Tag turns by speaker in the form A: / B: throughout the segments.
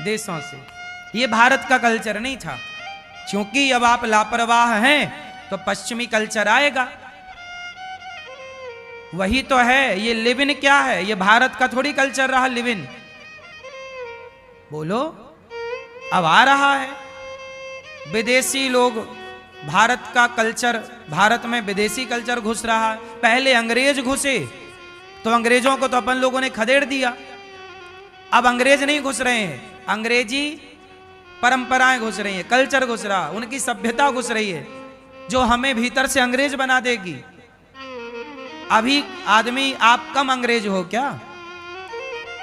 A: देशों से। ये भारत का कल्चर नहीं था, क्योंकि अब आप लापरवाह हैं तो पश्चिमी कल्चर आएगा। वही तो है। ये लिव इन क्या है? ये भारत का थोड़ी कल्चर रहा लिव इन। बोलो, अब आ रहा है विदेशी लोग, भारत का कल्चर, भारत में विदेशी कल्चर घुस रहा है। पहले अंग्रेज घुसे तो अंग्रेजों को तो अपन लोगों ने खदेड़ दिया। अब अंग्रेज नहीं घुस रहे हैं, अंग्रेजी परंपराएं घुस रही हैं, कल्चर घुस रहा, उनकी सभ्यता घुस रही है, जो हमें भीतर से अंग्रेज बना देगी। अभी आदमी आप कम अंग्रेज हो क्या?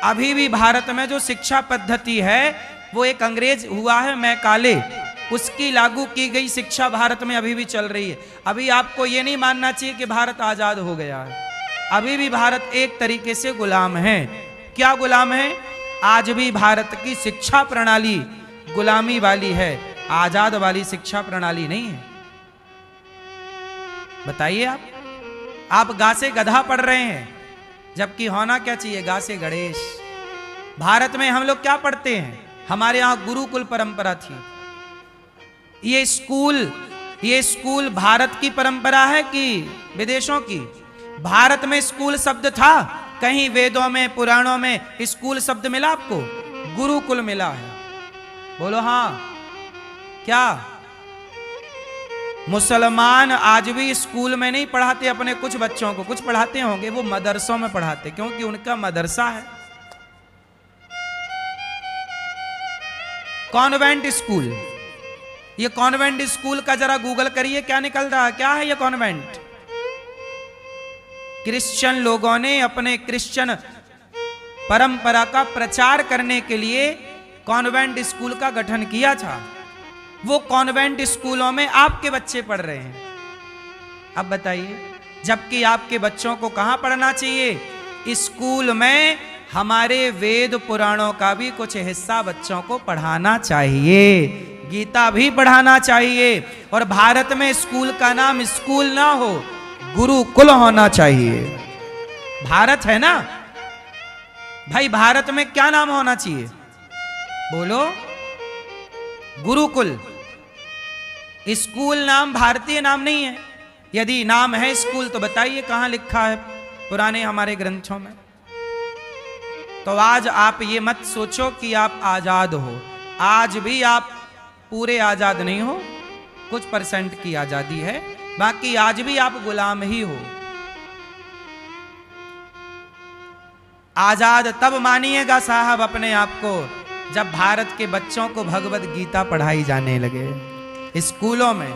A: अभी भी भारत में जो शिक्षा पद्धति है वो एक अंग्रेज हुआ है मैकाले, उसकी लागू की गई शिक्षा भारत में अभी भी चल रही है। अभी आपको ये नहीं मानना चाहिए कि भारत आजाद हो गया है। अभी भी भारत एक तरीके से गुलाम है। क्या गुलाम है? आज भी भारत की शिक्षा प्रणाली गुलामी वाली है, आजाद वाली शिक्षा प्रणाली नहीं है। बताइए आप गा से गधा पढ़ रहे हैं, जबकि होना क्या चाहिए? गा से गणेश। भारत में हम लोग क्या पढ़ते हैं? हमारे यहां गुरुकुल परंपरा थी। ये स्कूल भारत की परंपरा है कि विदेशों की? भारत में स्कूल शब्द था? कहीं वेदों में पुराणों में स्कूल शब्द मिला आपको? गुरुकुल मिला है। बोलो हाँ। क्या मुसलमान आज भी स्कूल में नहीं पढ़ाते अपने कुछ बच्चों को? कुछ पढ़ाते होंगे, वो मदरसों में पढ़ाते, क्योंकि उनका मदरसा है। कॉन्वेंट स्कूल, ये कॉन्वेंट स्कूल का जरा गूगल करिए, क्या निकल रहा है? क्या है ये कॉन्वेंट? क्रिश्चियन लोगों ने अपने क्रिश्चियन परंपरा का प्रचार करने के लिए कॉन्वेंट स्कूल का गठन किया था। वो कॉन्वेंट स्कूलों में आपके बच्चे पढ़ रहे हैं। अब बताइए, जबकि आपके बच्चों को कहां पढ़ना चाहिए? स्कूल में हमारे वेद पुराणों का भी कुछ हिस्सा बच्चों को पढ़ाना चाहिए, गीता भी पढ़ाना चाहिए। और भारत में स्कूल का नाम स्कूल ना हो, गुरुकुल होना चाहिए। भारत है ना भाई, भारत में क्या नाम होना चाहिए? बोलो, गुरुकुल। स्कूल नाम भारतीय नाम नहीं है। यदि नाम है स्कूल तो बताइए कहां लिखा है पुराने हमारे ग्रंथों में? तो आज आप ये मत सोचो कि आप आजाद हो। आज भी आप पूरे आजाद नहीं हो, कुछ परसेंट की आजादी है, बाकी आज भी आप गुलाम ही हो। आजाद तब मानिएगा साहब अपने आप को जब भारत के बच्चों को भगवत गीता पढ़ाई जाने लगे स्कूलों में।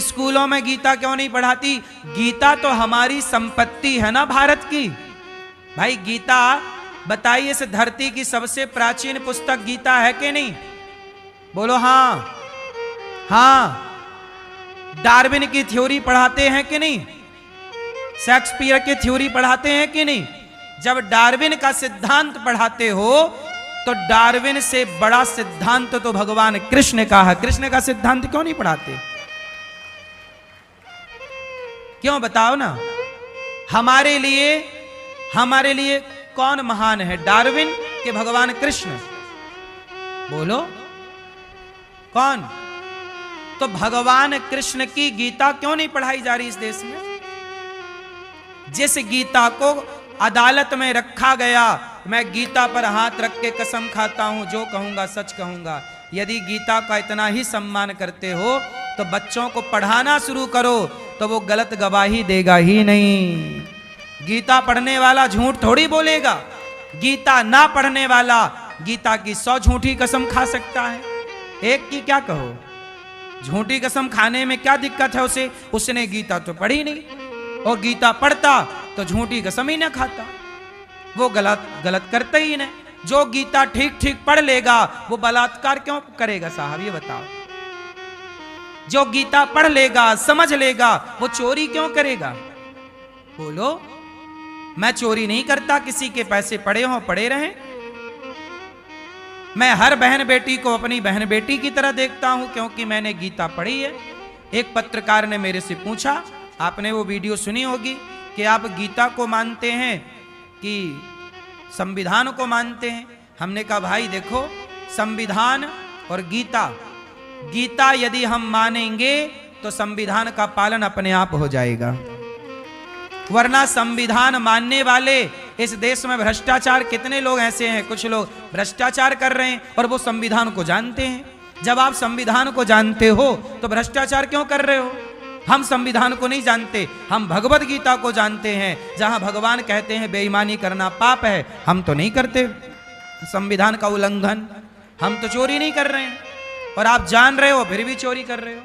A: स्कूलों में गीता क्यों नहीं पढ़ाती? गीता तो हमारी संपत्ति है ना भारत की। भाई गीता, बताइए, इस धरती की सबसे प्राचीन पुस्तक गीता है कि नहीं? बोलो हाँ। हाँ। डार्विन की थ्योरी पढ़ाते हैं कि नहीं? शेक्सपियर की थ्योरी पढ़ाते हैं कि नहीं? जब डार्विन का सिद्धांत पढ़ाते हो तो डार्विन से बड़ा सिद्धांत तो भगवान कृष्ण का है। कृष्ण का सिद्धांत क्यों नहीं पढ़ाते? क्यों बताओ ना। हमारे लिए कौन महान है, डार्विन के भगवान कृष्ण? बोलो कौन? तो भगवान कृष्ण की गीता क्यों नहीं पढ़ाई जा रही इस देश में? जिस गीता को अदालत में रखा गया, मैं गीता पर हाथ रख के कसम खाता हूं, जो कहूंगा सच कहूंगा। यदि गीता का इतना ही सम्मान करते हो तो बच्चों को पढ़ाना शुरू करो, तो वो गलत गवाही देगा ही नहीं। गीता पढ़ने वाला झूठ थोड़ी बोलेगा। गीता ना पढ़ने वाला गीता की 100 झूठी कसम खा सकता है, एक की क्या कहो। झूठी कसम खाने में क्या दिक्कत है उसे? उसने गीता तो पढ़ी नहीं, और गीता पढ़ता तो झूठी कसम ही ना खाता। वो गलत करते ही नहीं। जो गीता ठीक ठीक पढ़ लेगा वो बलात्कार क्यों करेगा साहब, ये बताओ? जो गीता पढ़ लेगा, समझ लेगा, वो चोरी क्यों करेगा? बोलो। मैं चोरी नहीं करता, किसी के पैसे पड़े हों पड़े रहें। मैं हर बहन बेटी को अपनी बहन बेटी की तरह देखता हूं, क्योंकि मैंने गीता पढ़ी है। एक पत्रकार ने मेरे से पूछा, आपने वो वीडियो सुनी होगी, कि आप गीता को मानते हैं कि संविधान को मानते हैं? हमने कहा भाई देखो, संविधान और गीता। गीता यदि हम मानेंगे तो संविधान का पालन अपने आप हो जाएगा, वरना संविधान मानने वाले इस देश में भ्रष्टाचार, कितने लोग ऐसे हैं, कुछ लोग भ्रष्टाचार कर रहे हैं और वो संविधान को जानते हैं। जब आप संविधान को जानते हो तो भ्रष्टाचार क्यों कर रहे हो? हम संविधान को नहीं जानते, हम भगवत गीता को जानते हैं, जहां भगवान कहते हैं बेईमानी करना पाप है। हम तो नहीं करते संविधान का उल्लंघन, हम तो चोरी नहीं कर रहे हैं, और आप जान रहे हो फिर भी चोरी कर रहे हो।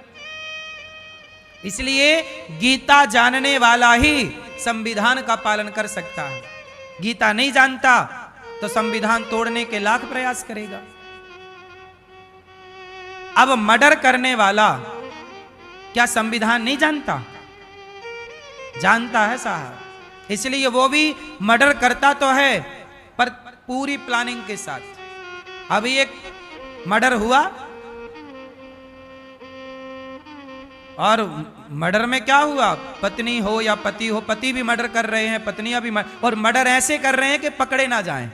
A: इसलिए गीता जानने वाला ही संविधान का पालन कर सकता है। गीता नहीं जानता तो संविधान तोड़ने के लाख प्रयास करेगा। अब मर्डर करने वाला क्या संविधान नहीं जानता? जानता है साहब, इसलिए वो भी मर्डर करता तो है पर पूरी प्लानिंग के साथ। अभी एक मर्डर हुआ और मर्डर में क्या हुआ, पत्नी हो या पति हो, पति भी मर्डर कर रहे हैं, पत्नियां भी और मर्डर ऐसे कर रहे हैं कि पकड़े ना जाएं,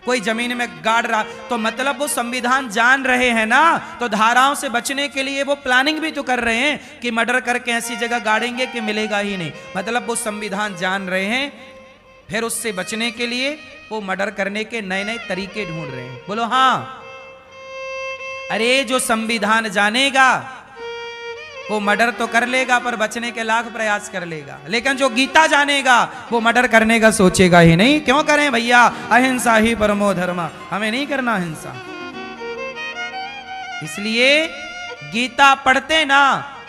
A: कोई जमीन में गाड़ रहा। तो मतलब वो संविधान जान रहे हैं ना, तो धाराओं से बचने के लिए वो प्लानिंग भी तो कर रहे हैं कि मर्डर करके ऐसी जगह गाड़ेंगे कि मिलेगा ही नहीं। मतलब वो संविधान जान रहे हैं, फिर उससे बचने के लिए वो मर्डर करने के नए नए तरीके ढूंढ रहे हैं। बोलो हाँ। अरे जो संविधान जानेगा वो मर्डर तो कर लेगा पर बचने के लाख प्रयास कर लेगा, लेकिन जो गीता जानेगा वो मर्डर करने का सोचेगा ही नहीं। क्यों करें भैया, अहिंसा ही परमो धर्म, हमें नहीं करना हिंसा। इसलिए गीता पढ़ते ना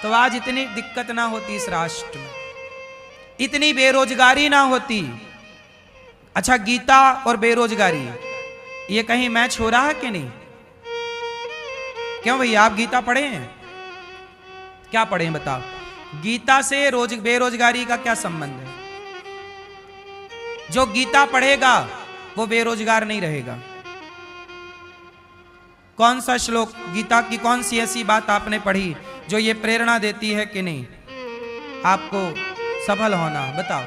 A: तो आज इतनी दिक्कत ना होती इस राष्ट्र में, इतनी बेरोजगारी ना होती। अच्छा, गीता और बेरोजगारी ये कहीं मैच हो रहा है कि नहीं? क्यों भैया, आप गीता पढ़े हैं? क्या पढ़े हैं बताओ? गीता से बेरोजगारी का क्या संबंध है? जो गीता पढ़ेगा वो बेरोजगार नहीं रहेगा। कौन सा श्लोक, गीता की कौन सी ऐसी बात आपने पढ़ी जो ये प्रेरणा देती है कि नहीं आपको सफल होना? बताओ।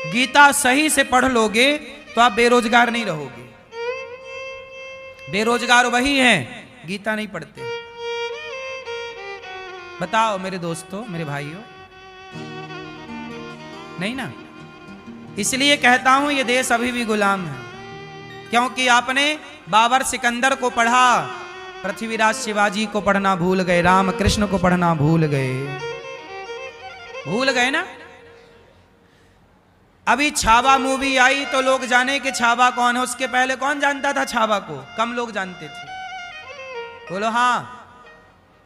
A: गीता सही से पढ़ लोगे तो आप बेरोजगार नहीं रहोगे। बेरोजगार वही हैं गीता नहीं पढ़ते। बताओ मेरे दोस्तों, मेरे भाइयों, नहीं ना? इसलिए कहता हूं ये देश अभी भी गुलाम है, क्योंकि आपने बाबर सिकंदर को पढ़ा, पृथ्वीराज शिवाजी को पढ़ना भूल गए, राम कृष्ण को पढ़ना भूल गए। भूल गए ना? अभी छावा मूवी आई तो लोग जाने कि छावा कौन है। उसके पहले कौन जानता था छावा को? कम लोग जानते थे। बोलो हाँ।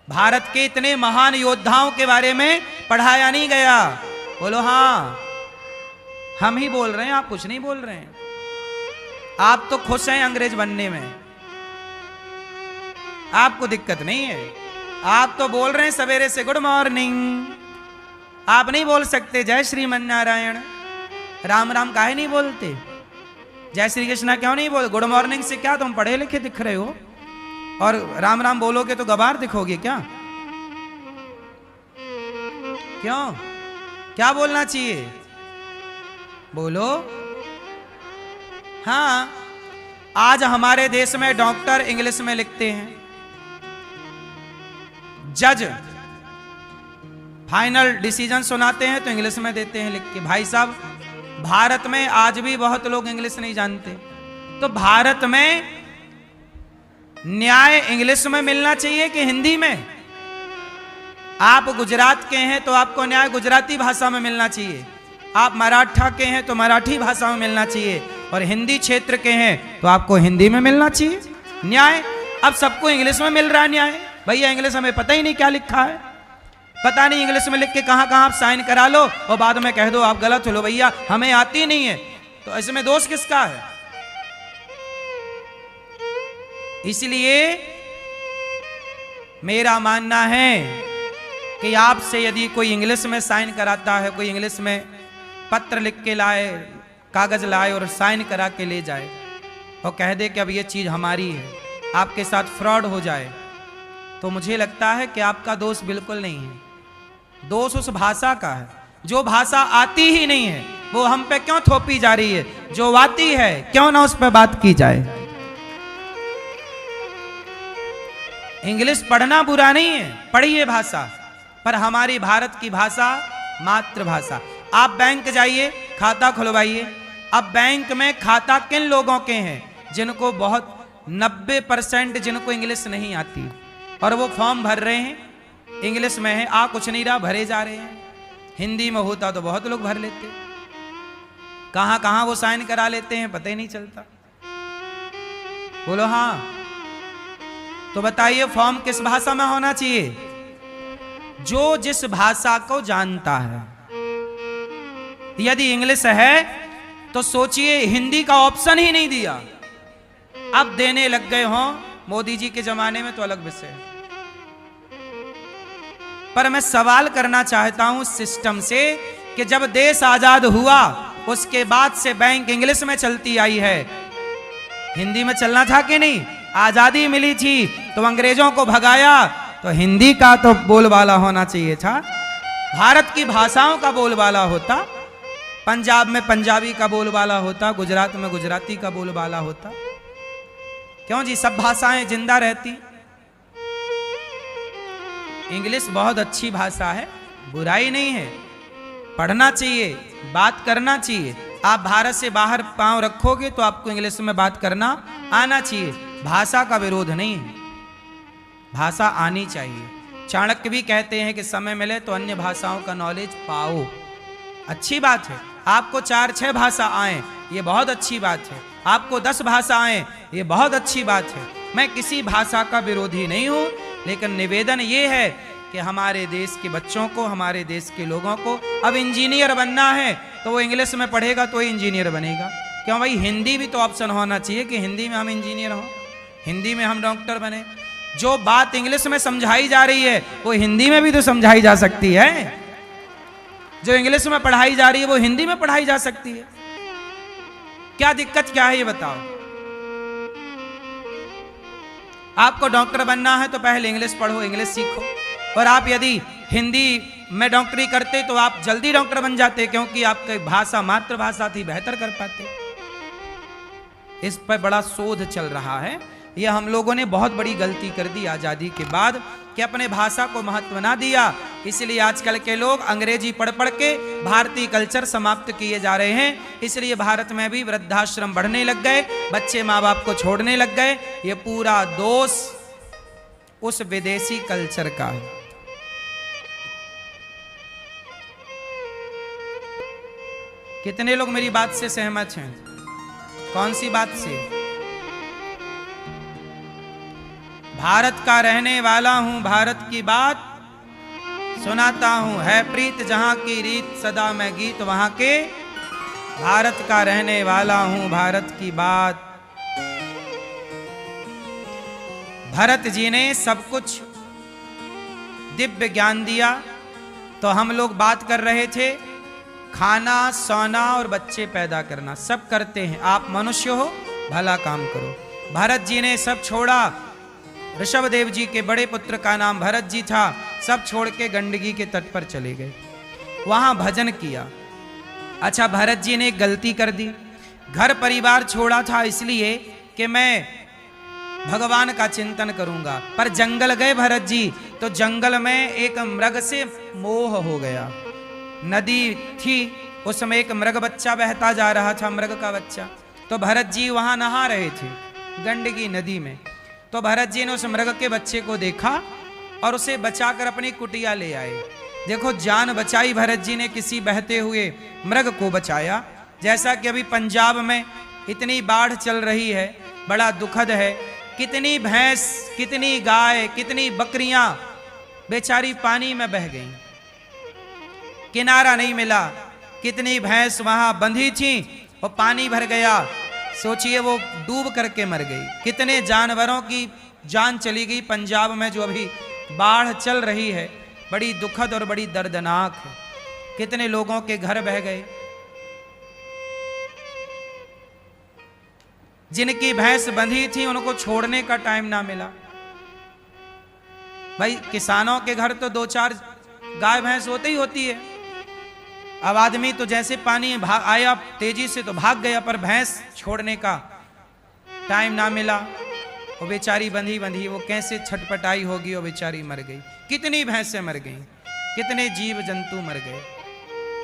A: भारत के इतने महान योद्धाओं के बारे में पढ़ाया नहीं गया। बोलो हाँ। हम ही बोल रहे हैं, आप कुछ नहीं बोल रहे हैं। आप तो खुश हैं अंग्रेज बनने में, आपको दिक्कत नहीं है। आप तो बोल रहे हैं सवेरे से गुड मॉर्निंग। आप नहीं बोल सकते जय श्रीमन नारायण, राम राम काहे नहीं बोलते? जय श्री कृष्णा क्यों नहीं बोल? गुड मॉर्निंग से क्या तुम पढ़े लिखे दिख रहे हो? और राम राम बोलोगे तो गवार दिखोगे क्या? क्यों? क्या बोलना चाहिए? बोलो हाँ। आज हमारे देश में डॉक्टर इंग्लिश में लिखते हैं, जज फाइनल डिसीजन सुनाते हैं तो इंग्लिश में देते हैं लिख के। भाई साहब, भारत में आज भी बहुत लोग इंग्लिश नहीं जानते। तो भारत में न्याय इंग्लिश में मिलना चाहिए कि हिंदी में? आप गुजरात के हैं तो आपको न्याय गुजराती भाषा में मिलना चाहिए। आप मराठा के हैं तो मराठी भाषा में मिलना चाहिए, और हिंदी क्षेत्र के हैं तो आपको हिंदी में मिलना चाहिए न्याय। अब सबको इंग्लिश में मिल रहा है न्याय। भैया इंग्लिश हमें पता ही नहीं क्या लिखा है, पता नहीं इंग्लिश में लिख के कहां कहां आप साइन करा लो और बाद में कह दो आप गलत हो। लो भैया, हमें आती नहीं है तो इसमें दोष किसका है? इसलिए मेरा मानना है कि आपसे यदि कोई इंग्लिश में साइन कराता है, कोई इंग्लिश में पत्र लिख के लाए, कागज लाए और साइन करा के ले जाए और कह दे कि अब ये चीज हमारी है, आपके साथ फ्रॉड हो जाए, तो मुझे लगता है कि आपका दोष बिल्कुल नहीं है। दोष उस भाषा का है। जो भाषा आती ही नहीं है वो हम पे क्यों थोपी जा रही है? जो आती है क्यों ना उस पर बात की जाए? इंग्लिश पढ़ना बुरा नहीं है, पढ़िए भाषा, पर हमारी भारत की भाषा मातृभाषा। आप बैंक जाइए, खाता खुलवाइए। अब बैंक में खाता किन लोगों के हैं? जिनको बहुत 90% जिनको इंग्लिश नहीं आती, और वो फॉर्म भर रहे हैं, इंग्लिश में है, आ कुछ नहीं रहा, भरे जा रहे हैं। हिंदी में होता तो बहुत लोग भर लेते, कहां कहां वो साइन करा लेते हैं पता ही नहीं चलता। बोलो हाँ। तो बताइए फॉर्म किस भाषा में होना चाहिए? जो जिस भाषा को जानता है। यदि इंग्लिश है तो सोचिए, हिंदी का ऑप्शन ही नहीं दिया, अब देने लग गए हों। मोदी जी के जमाने में तो अलग विषय है, पर मैं सवाल करना चाहता हूं सिस्टम से कि जब देश आजाद हुआ उसके बाद से बैंक इंग्लिश में चलती आई है, हिंदी में चलना था कि नहीं? आजादी मिली थी तो अंग्रेजों को भगाया, तो हिंदी का तो बोलबाला होना चाहिए था, भारत की भाषाओं का बोलबाला होता, पंजाब में पंजाबी का बोलबाला होता, गुजरात में गुजराती का बोलबाला होता। क्यों जी? सब भाषाएं जिंदा रहती। इंग्लिश बहुत अच्छी भाषा है, बुराई नहीं है, पढ़ना चाहिए, बात करना चाहिए। आप भारत से बाहर पांव रखोगे तो आपको इंग्लिश में बात करना आना चाहिए, भाषा का विरोध नहीं है, भाषा आनी चाहिए। चाणक्य भी कहते हैं कि समय मिले तो अन्य भाषाओं का नॉलेज पाओ, अच्छी बात है। आपको 4-6 भाषा आए ये बहुत अच्छी बात है, आपको 10 भाषा आए ये बहुत अच्छी बात है। मैं किसी भाषा का विरोधी नहीं हूं, लेकिन निवेदन ये है कि हमारे देश के बच्चों को, हमारे देश के लोगों को अब इंजीनियर बनना है तो वो इंग्लिश में पढ़ेगा तो ही इंजीनियर बनेगा। क्यों भाई? हिंदी भी तो ऑप्शन होना चाहिए कि हिंदी में हम इंजीनियर हों, हिंदी में हम डॉक्टर बने। जो बात इंग्लिश में समझाई जा रही है वो हिंदी में भी तो समझाई जा सकती है, जो इंग्लिश में पढ़ाई जा रही है वो हिंदी में पढ़ाई जा सकती है। क्या दिक्कत क्या है ये बताओ? आपको डॉक्टर बनना है तो पहले इंग्लिश पढ़ो, इंग्लिश सीखो, और आप यदि हिंदी में डॉक्टरी करते तो आप जल्दी डॉक्टर बन जाते, क्योंकि आपकी भाषा मातृभाषा थी, बेहतर कर पाते। इस पर बड़ा शोध चल रहा है। ये हम लोगों ने बहुत बड़ी गलती कर दी आजादी के बाद कि अपने भाषा को महत्व ना दिया, इसलिए आजकल के लोग अंग्रेजी पढ़ पढ़ के भारतीय कल्चर समाप्त किए जा रहे हैं। इसलिए भारत में भी वृद्धाश्रम बढ़ने लग गए, बच्चे माँ बाप को छोड़ने लग गए। ये पूरा दोष उस विदेशी कल्चर का है। कितने लोग मेरी बात से सहमत हैं? कौन सी बात से? भारत का रहने वाला हूं, भारत की बात सुनाता हूं, है प्रीत जहां की रीत, सदा मैं गीत वहां के। भारत का रहने वाला हूं, भारत की बात। भरत जी ने सब कुछ दिव्य ज्ञान दिया, तो हम लोग बात कर रहे थे खाना, सोना और बच्चे पैदा करना, सब करते हैं। आप मनुष्य हो, भला काम करो। भरत जी ने सब छोड़ा, ऋषभदेव जी के बड़े पुत्र का नाम भरत जी था, सब छोड़ के गंडकी के तट पर चले गए, वहां भजन किया। अच्छा, भरत जी ने एक गलती कर दी, घर परिवार छोड़ा था इसलिए कि मैं भगवान का चिंतन करूंगा, पर जंगल गए भरत जी तो जंगल में एक मृग से मोह हो गया। नदी थी, उसमें एक मृग बच्चा बहता जा रहा था, मृग का बच्चा। तो भरत जी वहां नहा रहे थे गंडकी नदी में, तो भरत जी ने उस मृग के बच्चे को देखा और उसे बचाकर अपनी कुटिया ले आए। देखो, जान बचाई भरत जी ने, किसी बहते हुए मृग को बचाया। जैसा कि अभी पंजाब में इतनी बाढ़ चल रही है, बड़ा दुखद है, कितनी भैंस, कितनी गाय, कितनी बकरियां बेचारी पानी में बह गईं, किनारा नहीं मिला। कितनी भैंस वहां बंधी थी और पानी भर गया, सोचिए वो डूब करके मर गई। कितने जानवरों की जान चली गई पंजाब में, जो अभी बाढ़ चल रही है, बड़ी दुखद और बड़ी दर्दनाक है। कितने लोगों के घर बह गए, जिनकी भैंस बंधी थी उनको छोड़ने का टाइम ना मिला। भाई, किसानों के घर तो 2-4 गाय भैंस होती ही होती है। अब आदमी तो जैसे पानी आया तेजी से तो भाग गया, पर भैंस छोड़ने का टाइम ना मिला। वो बेचारी बंधी बंधी वो कैसे छटपटाई होगी, वो बेचारी मर गई। कितनी भैंसें मर गई, कितने जीव जंतु मर गए,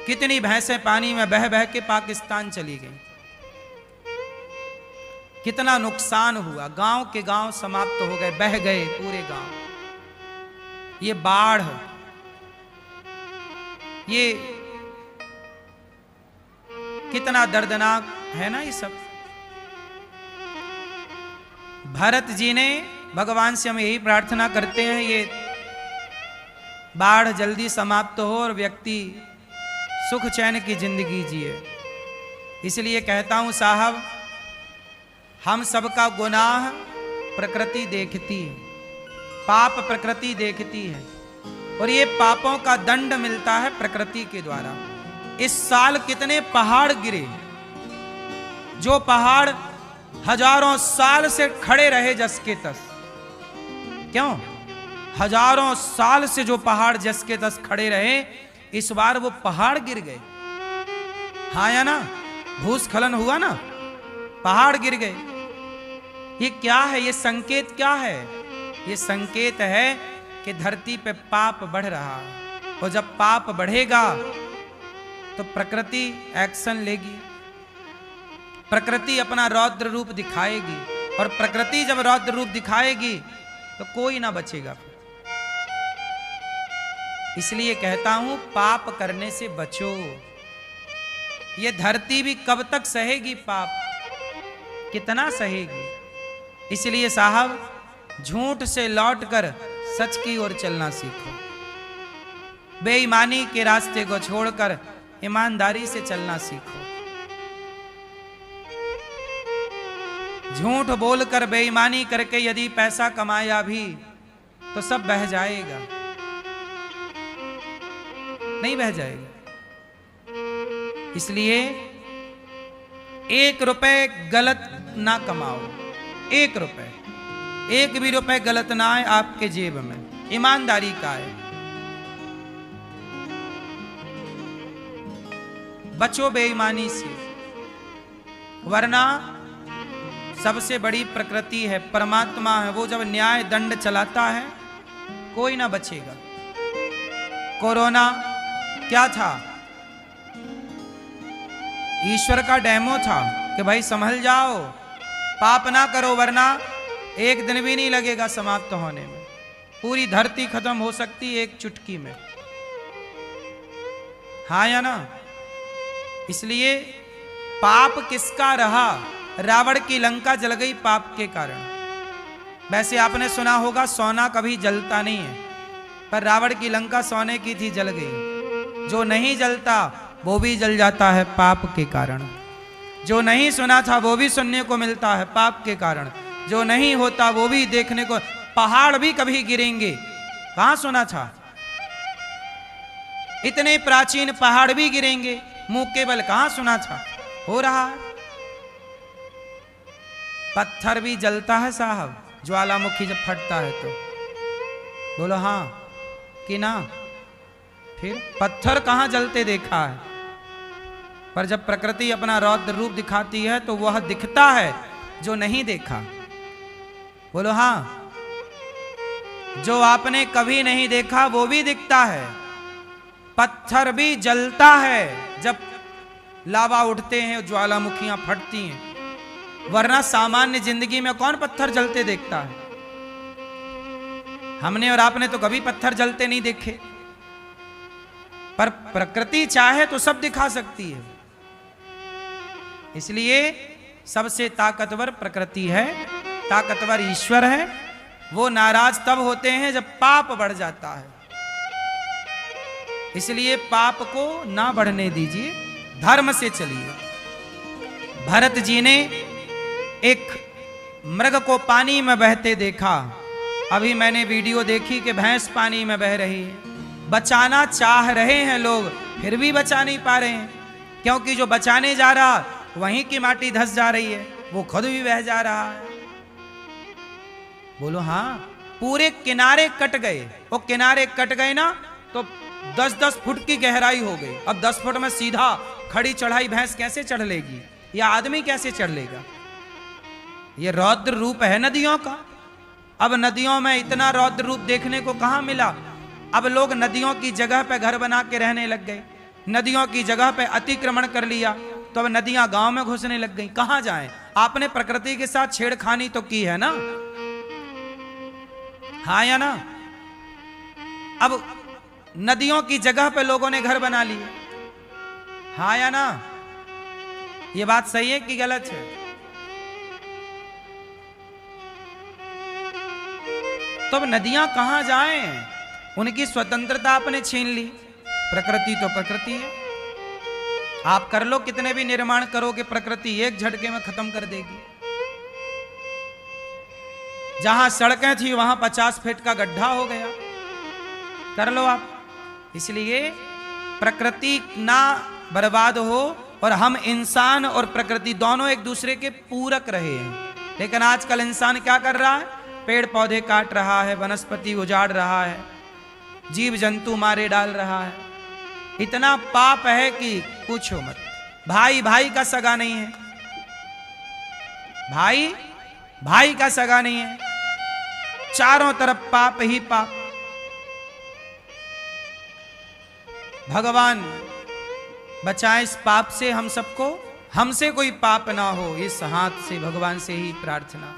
A: कितनी भैंसें पानी में बह बह के पाकिस्तान चली गई, कितना नुकसान हुआ। गांव के गांव समाप्त हो गए, बह गए पूरे गांव। ये बाढ़, ये कितना दर्दनाक है ना ये सब। भरत जी ने भगवान से हम यही प्रार्थना करते हैं, ये बाढ़ जल्दी समाप्त हो और व्यक्ति सुख चैन की जिंदगी जिए। इसलिए कहता हूं साहब, हम सबका गुनाह प्रकृति देखती है, पाप प्रकृति देखती है, और ये पापों का दंड मिलता है प्रकृति के द्वारा। इस साल कितने पहाड़ गिरे, जो पहाड़ हजारों साल से खड़े रहे जस के तस। क्यों? हजारों साल से जो पहाड़ जस के तस खड़े रहे, इस बार वो पहाड़ गिर गए। हाँ या ना? भूस्खलन हुआ ना, पहाड़ गिर गए। ये क्या है? ये संकेत क्या है? ये संकेत है कि धरती पे पाप बढ़ रहा है, और जब पाप बढ़ेगा तो प्रकृति एक्शन लेगी, प्रकृति अपना रौद्र रूप दिखाएगी, और प्रकृति जब रौद्र रूप दिखाएगी तो कोई ना बचेगा। इसलिए कहता हूं, पाप करने से बचो। ये धरती भी कब तक सहेगी पाप, कितना सहेगी। इसलिए साहब, झूठ से लौटकर सच की ओर चलना सीखो, बेईमानी के रास्ते को छोड़कर ईमानदारी से चलना सीखो। झूठ बोलकर बेईमानी करके यदि पैसा कमाया भी तो सब बह जाएगा, नहीं बह जाएगा। इसलिए 1 रुपए गलत ना कमाओ, 1 रुपए, 1 भी रुपए गलत ना आए आपके जेब में, ईमानदारी का है। बचो बेईमानी से, वरना सबसे बड़ी प्रकृति है, परमात्मा है, वो जब न्याय दंड चलाता है कोई ना बचेगा। कोरोना क्या था? ईश्वर का डेमो था कि भाई संभल जाओ, पाप ना करो, वरना एक दिन भी नहीं लगेगा समाप्त होने में। पूरी धरती खत्म हो सकती है एक चुटकी में। हाँ या ना? इसलिए पाप किसका रहा? रावण की लंका जल गई पाप के कारण। वैसे आपने सुना होगा सोना कभी जलता नहीं है, पर रावण की लंका सोने की थी, जल गई। जो नहीं जलता वो भी जल जाता है पाप के कारण। जो नहीं सुना था वो भी सुनने को मिलता है पाप के कारण। जो नहीं होता वो भी देखने को, पहाड़ भी कभी गिरेंगे, कहां सुना था? इतने प्राचीन पहाड़ भी गिरेंगे, मुंह केवल कहां सुना था? हो रहा है। पत्थर भी जलता है साहब, ज्वालामुखी जब फटता है तो। बोलो हाँ कि ना? फिर पत्थर कहां जलते देखा है? पर जब प्रकृति अपना रौद्र रूप दिखाती है तो वह दिखता है जो नहीं देखा। बोलो हाँ। जो आपने कभी नहीं देखा वो भी दिखता है। पत्थर भी जलता है जब लावा उठते हैं, ज्वालामुखियां फटती हैं, वरना सामान्य जिंदगी में कौन पत्थर जलते देखता है? हमने और आपने तो कभी पत्थर जलते नहीं देखे। पर प्रकृति चाहे तो सब दिखा सकती है। इसलिए सबसे ताकतवर प्रकृति है, ताकतवर ईश्वर है। वो नाराज तब होते हैं जब पाप बढ़ जाता है। इसलिए पाप को ना बढ़ने दीजिए, धर्म से चलिए। भरत जी ने एक मृग को पानी में बहते देखा। अभी मैंने वीडियो देखी कि भैंस पानी में बह रही है। बचाना चाह रहे हैं लोग, फिर भी बचा नहीं पा रहे हैं, क्योंकि जो बचाने जा रहा वहीं की माटी धंस जा रही है, वो खुद भी बह जा रहा है। बोलो हाँ। पूरे किनारे कट गए। वो किनारे कट गए ना तो 10-10 फुट की गहराई हो गई। अब 10 फुट में सीधा खड़ी चढ़ाई भैंस कैसे चढ़ लेगी, या आदमी कैसे चढ़ लेगा? ये रौद्र रूप है नदियों का। अब नदियों में इतना रौद्र रूप देखने को कहां मिला। अब लोग नदियों की जगह पे घर बना के रहने लग गए, नदियों की जगह पे अतिक्रमण कर लिया, तो अब नदियां गांव में घुसने लग गई। कहां जाएं? आपने प्रकृति के साथ छेड़खानी तो की है ना, हाँ या ना? अब नदियों की जगह पे लोगों ने घर बना लिए, हाँ या ना? ये बात सही है कि गलत है? तो अब नदियां कहां जाएं? उनकी स्वतंत्रता आपने छीन ली। प्रकृति तो प्रकृति है, आप कर लो कितने भी निर्माण करोगे, प्रकृति एक झटके में खत्म कर देगी। जहां सड़कें थी वहां 50 फीट का गड्ढा हो गया, कर लो आप। इसलिए प्रकृति ना बर्बाद हो और हम इंसान और प्रकृति दोनों एक दूसरे के पूरक रहे हैं। लेकिन आजकल इंसान क्या कर रहा है? पेड़ पौधे काट रहा है, वनस्पति उजाड़ रहा है, जीव जंतु मारे डाल रहा है। इतना पाप है कि पूछो मत। भाई भाई का सगा नहीं है, भाई भाई का सगा नहीं है, चारों तरफ पाप ही पाप। भगवान बचाए इस पाप से हम सबको, हमसे कोई पाप ना हो, इस हाथ से भगवान से ही प्रार्थना।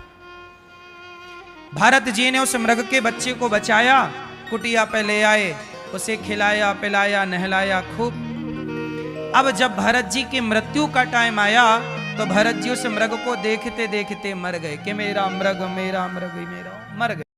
A: भरत जी ने उस मृग के बच्चे को बचाया, कुटिया पे ले आए, उसे खिलाया पिलाया नहलाया खूब। अब जब भरत जी की मृत्यु का टाइम आया तो भरत जी उस मृग को देखते देखते मर गए कि मेरा मृग मेरा मृग मेरा, मर गए।